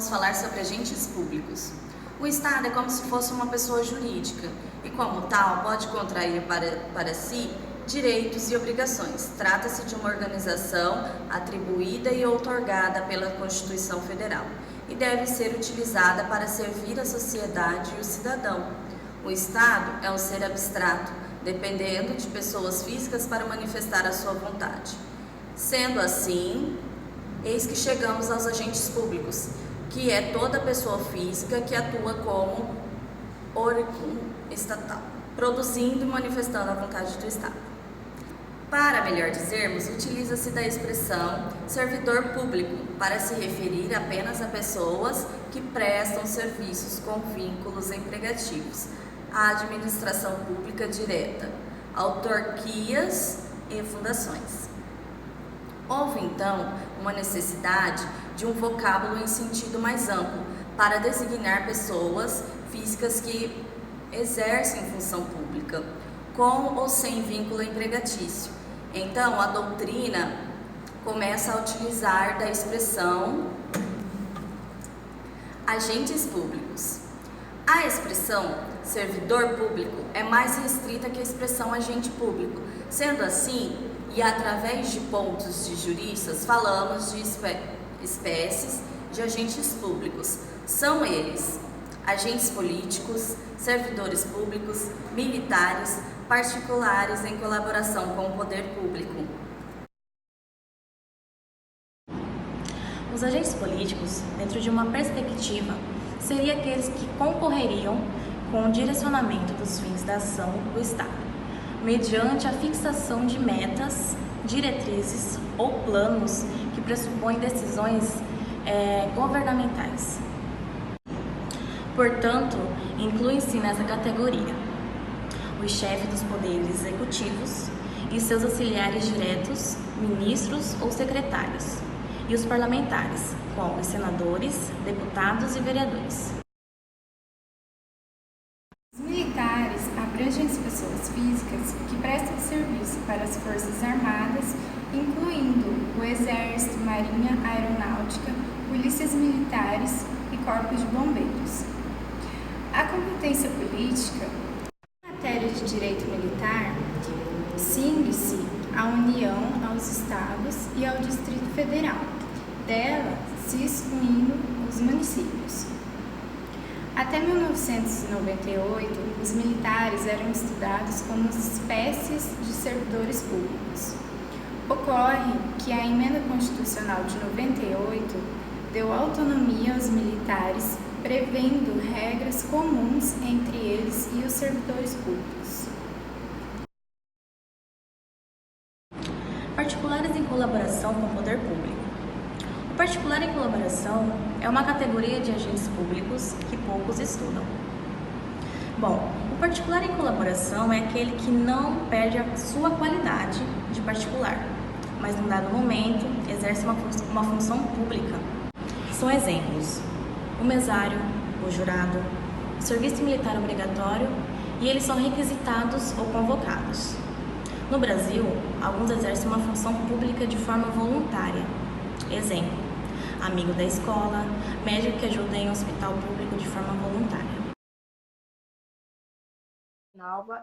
Vamos falar sobre agentes públicos. O Estado é como se fosse uma pessoa jurídica e, como tal, pode contrair para si direitos e obrigações. Trata-se de uma organização atribuída e outorgada pela Constituição Federal e deve ser utilizada para servir a sociedade e o cidadão. O Estado é um ser abstrato, dependendo de pessoas físicas para manifestar a sua vontade. Sendo assim, eis que chegamos aos agentes públicos, que é toda pessoa física que atua como órgão estatal, produzindo e manifestando a vontade do Estado. Para melhor dizermos, utiliza-se da expressão servidor público para se referir apenas a pessoas que prestam serviços com vínculos empregativos à administração pública direta, autarquias e fundações. Houve, então, uma necessidade de um vocábulo em sentido mais amplo para designar pessoas físicas que exercem função pública, com ou sem vínculo empregatício. Então, a doutrina começa a utilizar da expressão agentes públicos. A expressão servidor público é mais restrita que a expressão agente público. Sendo assim, e através de pontos de juristas, falamos de espécies de agentes públicos. São eles agentes políticos, servidores públicos, militares, particulares em colaboração com o poder público. Os agentes políticos, dentro de uma perspectiva, seriam aqueles que concorreriam com o direcionamento dos fins da ação do Estado, mediante a fixação de metas, diretrizes ou planos que pressupõem decisões governamentais. Portanto, incluem-se nessa categoria os chefes dos poderes executivos e seus auxiliares diretos, ministros ou secretários, e os parlamentares, como os senadores, deputados e vereadores. Os militares abrangem as pessoas físicas que prestam serviço para as Forças Armadas, incluindo o Exército, Marinha, Aeronáutica, polícias militares e corpos de bombeiros. A competência política, em matéria de direito militar, cinge-se à União, aos Estados e ao Distrito Federal, dela se excluindo os municípios. Até 1998, os militares eram estudados como espécies de servidores públicos. Ocorre que a Emenda Constitucional de 98 deu autonomia aos militares, prevendo regras comuns entre eles e os servidores públicos. Particulares em colaboração com o poder público. O particular em colaboração é uma categoria de agentes públicos que poucos estudam. Bom, o particular em colaboração é aquele que não perde a sua qualidade de particular, mas num dado momento exerce uma função pública. São exemplos: o mesário, o jurado, o serviço militar obrigatório, e eles são requisitados ou convocados. No Brasil, alguns exercem uma função pública de forma voluntária. Exemplo: amigo da escola, médico que ajuda em um hospital público de forma voluntária.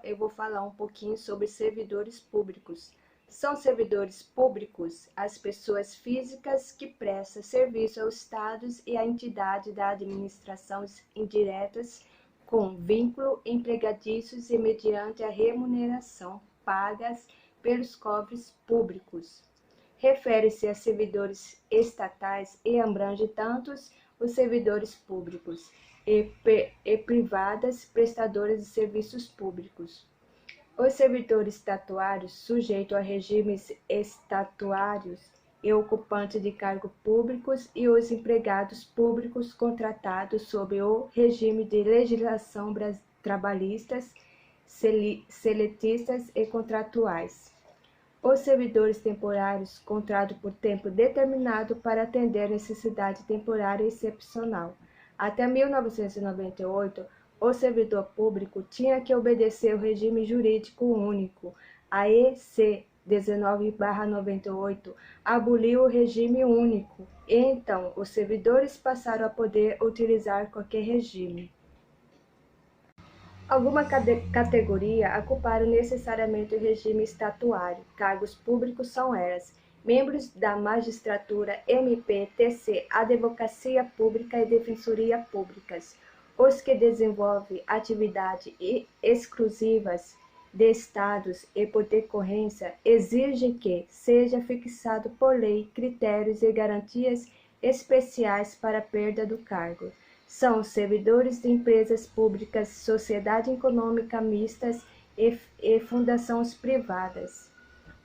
Eu vou falar um pouquinho sobre servidores públicos. São servidores públicos as pessoas físicas que prestam serviço aos estados e à entidade da administração indiretas com vínculo empregatícios e mediante a remuneração pagas pelos cofres públicos. Refere-se a servidores estatais e abrange tanto os servidores públicos e privadas prestadoras de serviços públicos. Os servidores estatuários, sujeitos a regimes estatuários e ocupantes de cargos públicos, e os empregados públicos contratados sob o regime de legislação trabalhistas, seletistas e contratuais. Os servidores temporários, contratados por tempo determinado para atender a necessidade temporária e excepcional. Até 1998, o servidor público tinha que obedecer o regime jurídico único, a 19/98, aboliu o regime único, e então os servidores passaram a poder utilizar qualquer regime. Alguma categoria ocuparam necessariamente o regime estatuário. Cargos públicos são elas: membros da magistratura, MP, TC, advocacia pública e defensoria públicas. Os que desenvolvem atividades exclusivas de estados e, por decorrência, exigem que seja fixado por lei critérios e garantias especiais para a perda do cargo. São servidores de empresas públicas, sociedade econômica mistas e fundações privadas.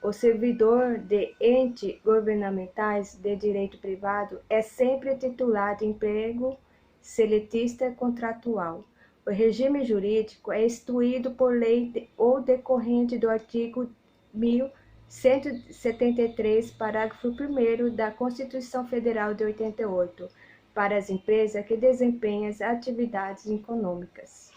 O servidor de entes governamentais de direito privado é sempre titular de emprego seletista contratual. O regime jurídico é instituído por lei ou decorrente do artigo 1173, parágrafo 1º da Constituição Federal de 88, para as empresas que desempenham atividades econômicas.